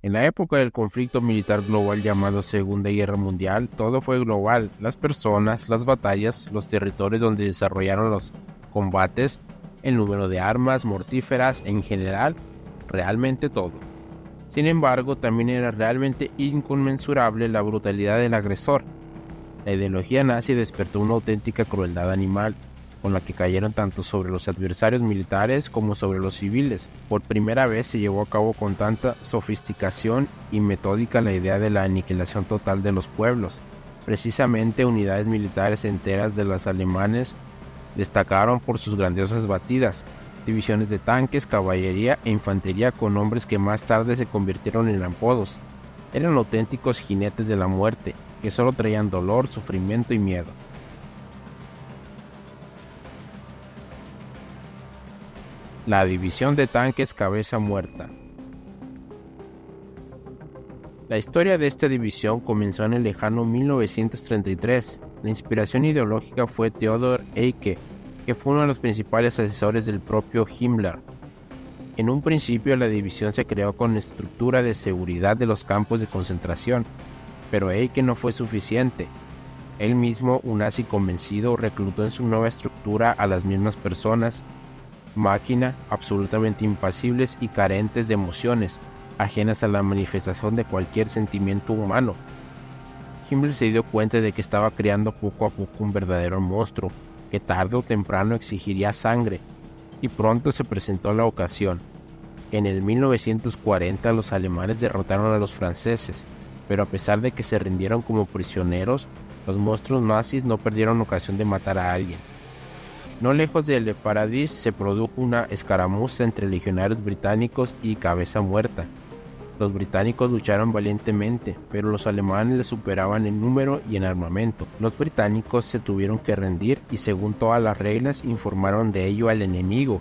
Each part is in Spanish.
En la época del conflicto militar global llamado Segunda Guerra Mundial, todo fue global: las personas, las batallas, los territorios donde desarrollaron los combates, el número de armas mortíferas, en general, realmente todo. Sin embargo, también era realmente inconmensurable la brutalidad del agresor. La ideología nazi despertó una auténtica crueldad animal, con la que cayeron tanto sobre los adversarios militares como sobre los civiles. Por primera vez se llevó a cabo con tanta sofisticación y metódica la idea de la aniquilación total de los pueblos. Precisamente unidades militares enteras de los alemanes destacaron por sus grandiosas batidas, divisiones de tanques, caballería e infantería con nombres que más tarde se convirtieron en apodos. Eran auténticos jinetes de la muerte, que solo traían dolor, sufrimiento y miedo. La división de tanques Cabeza Muerta. La historia de esta división comenzó en el lejano 1933. La inspiración ideológica fue Theodor Eicke, que fue uno de los principales asesores del propio Himmler. En un principio la división se creó con estructura de seguridad de los campos de concentración, pero Eicke no fue suficiente. Él mismo, un nazi convencido, reclutó en su nueva estructura a las mismas personas, máquina, absolutamente impasibles y carentes de emociones, ajenas a la manifestación de cualquier sentimiento humano. Himmler se dio cuenta de que estaba creando poco a poco un verdadero monstruo, que tarde o temprano exigiría sangre, y pronto se presentó la ocasión. En el 1940 los alemanes derrotaron a los franceses, pero a pesar de que se rindieron como prisioneros, los monstruos nazis no perdieron ocasión de matar a alguien. No lejos de Le Paradis se produjo una escaramuza entre legionarios británicos y Cabeza Muerta. Los británicos lucharon valientemente, pero los alemanes les superaban en número y en armamento. Los británicos se tuvieron que rendir y, según todas las reglas, informaron de ello al enemigo.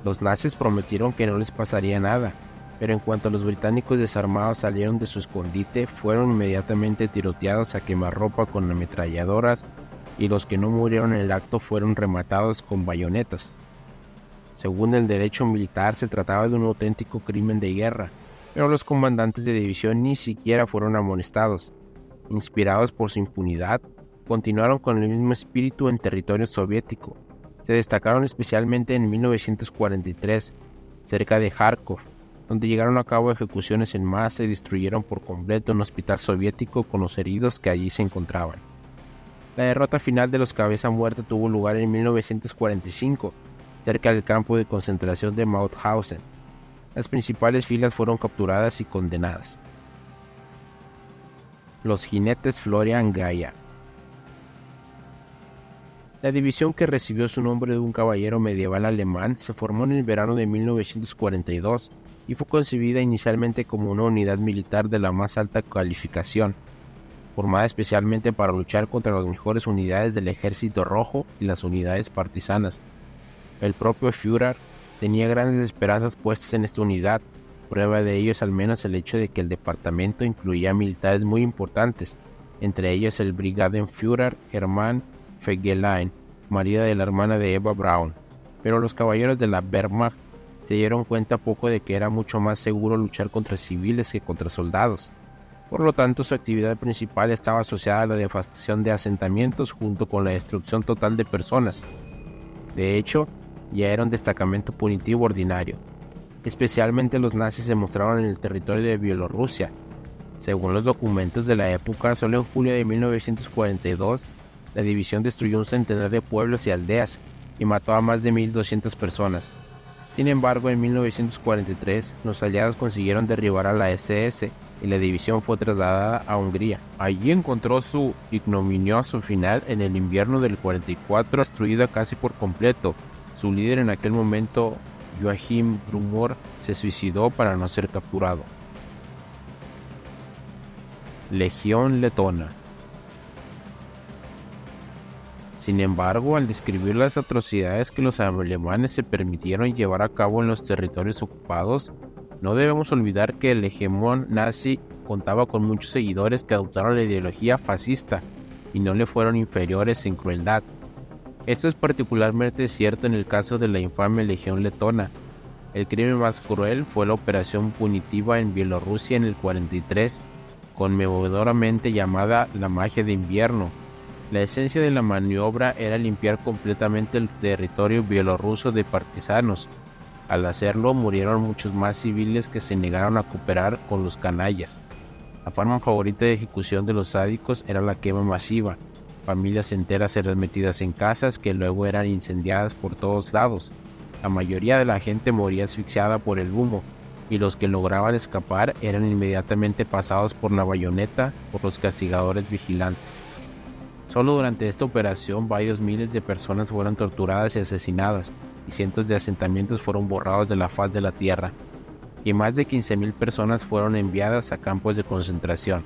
Los nazis prometieron que no les pasaría nada, pero en cuanto los británicos desarmados salieron de su escondite, fueron inmediatamente tiroteados a quemarropa con ametralladoras, y los que no murieron en el acto fueron rematados con bayonetas. Según el derecho militar, se trataba de un auténtico crimen de guerra, pero los comandantes de división ni siquiera fueron amonestados. Inspirados por su impunidad, continuaron con el mismo espíritu en territorio soviético. Se destacaron especialmente en 1943, cerca de Kharkov, donde llegaron a cabo ejecuciones en masa y destruyeron por completo un hospital soviético con los heridos que allí se encontraban. La derrota final de los Cabeza Muerta tuvo lugar en 1945, cerca del campo de concentración de Mauthausen. Las principales filas fueron capturadas y condenadas. Los jinetes Florian Gaia. La división, que recibió su nombre de un caballero medieval alemán, se formó en el verano de 1942 y fue concebida inicialmente como una unidad militar de la más alta calificación, formada especialmente para luchar contra las mejores unidades del Ejército Rojo y las unidades partisanas. El propio Führer tenía grandes esperanzas puestas en esta unidad. Prueba de ello es al menos el hecho de que el departamento incluía militares muy importantes, entre ellos el Brigadenführer Hermann Fegelein, marido de la hermana de Eva Braun. Pero los caballeros de la Wehrmacht se dieron cuenta poco de que era mucho más seguro luchar contra civiles que contra soldados. Por lo tanto, su actividad principal estaba asociada a la devastación de asentamientos junto con la destrucción total de personas. De hecho, ya era un destacamento punitivo ordinario. Especialmente los nazis se mostraron en el territorio de Bielorrusia. Según los documentos de la época, solo en julio de 1942, la división destruyó un centenar de pueblos y aldeas y mató a más de 1.200 personas. Sin embargo, en 1943, los aliados consiguieron derribar a la SS y la división fue trasladada a Hungría. Allí encontró su ignominioso final en el invierno del 44, destruida casi por completo. Su líder en aquel momento, Joachim Grumor, se suicidó para no ser capturado. Legión Letona. Sin embargo, al describir las atrocidades que los alemanes se permitieron llevar a cabo en los territorios ocupados, no debemos olvidar que el hegemón nazi contaba con muchos seguidores que adoptaron la ideología fascista y no le fueron inferiores en crueldad. Esto es particularmente cierto en el caso de la infame Legión Letona. El crimen más cruel fue la operación punitiva en Bielorrusia en el 43, conmovedoramente llamada la magia de invierno. La esencia de la maniobra era limpiar completamente el territorio bielorruso de partisanos. Al hacerlo, murieron muchos más civiles que se negaron a cooperar con los canallas. La forma favorita de ejecución de los sádicos era la quema masiva. Familias enteras eran metidas en casas que luego eran incendiadas por todos lados. La mayoría de la gente moría asfixiada por el humo, y los que lograban escapar eran inmediatamente pasados por la bayoneta por los castigadores vigilantes. Solo durante esta operación varios miles de personas fueron torturadas y asesinadas, y cientos de asentamientos fueron borrados de la faz de la tierra, y más de 15.000 personas fueron enviadas a campos de concentración.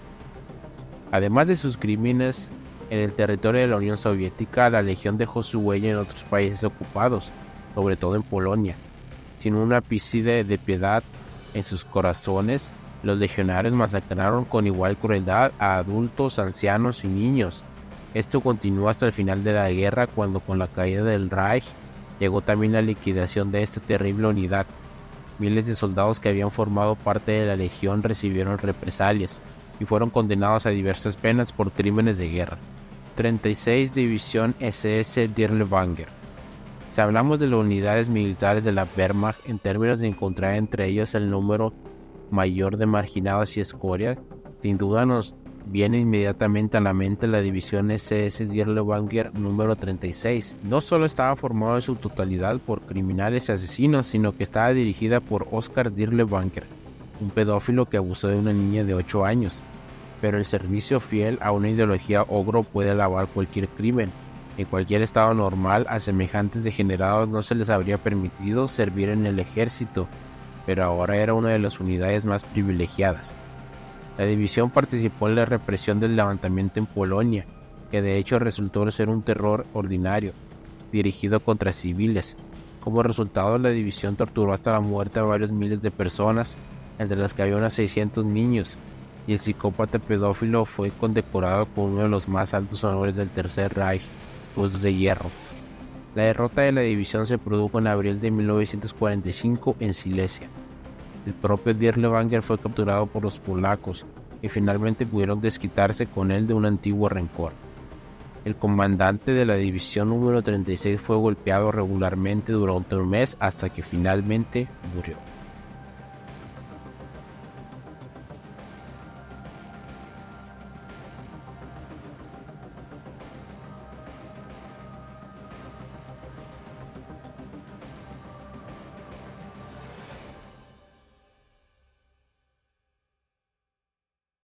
Además de sus crímenes en el territorio de la Unión Soviética, la Legión dejó su huella en otros países ocupados, sobre todo en Polonia. Sin un ápice de piedad en sus corazones, los legionarios masacraron con igual crueldad a adultos, ancianos y niños. Esto continuó hasta el final de la guerra, cuando con la caída del Reich llegó también la liquidación de esta terrible unidad. Miles de soldados que habían formado parte de la Legión recibieron represalias y fueron condenados a diversas penas por crímenes de guerra. 36 División SS Dirlewanger. Si hablamos de las unidades militares de la Wehrmacht en términos de encontrar entre ellos el número mayor de marginados y escoria, sin duda nos viene inmediatamente a la mente la división SS Dirlewanger número 36. No solo estaba formada en su totalidad por criminales y asesinos, sino que estaba dirigida por Oskar Dirlewanger, un pedófilo que abusó de una niña de 8 años. Pero el servicio fiel a una ideología ogro puede lavar cualquier crimen. En cualquier estado normal, a semejantes degenerados no se les habría permitido servir en el ejército, pero ahora era una de las unidades más privilegiadas. La división participó en la represión del levantamiento en Polonia, que de hecho resultó ser un terror ordinario, dirigido contra civiles. Como resultado, la división torturó hasta la muerte a varios miles de personas, entre las que había unos 600 niños, y el psicópata pedófilo fue condecorado con uno de los más altos honores del Tercer Reich, Cruz de Hierro. La derrota de la división se produjo en abril de 1945 en Silesia. El propio Dirlewanger fue capturado por los polacos, y finalmente pudieron desquitarse con él de un antiguo rencor. El comandante de la división número 36 fue golpeado regularmente durante un mes hasta que finalmente murió.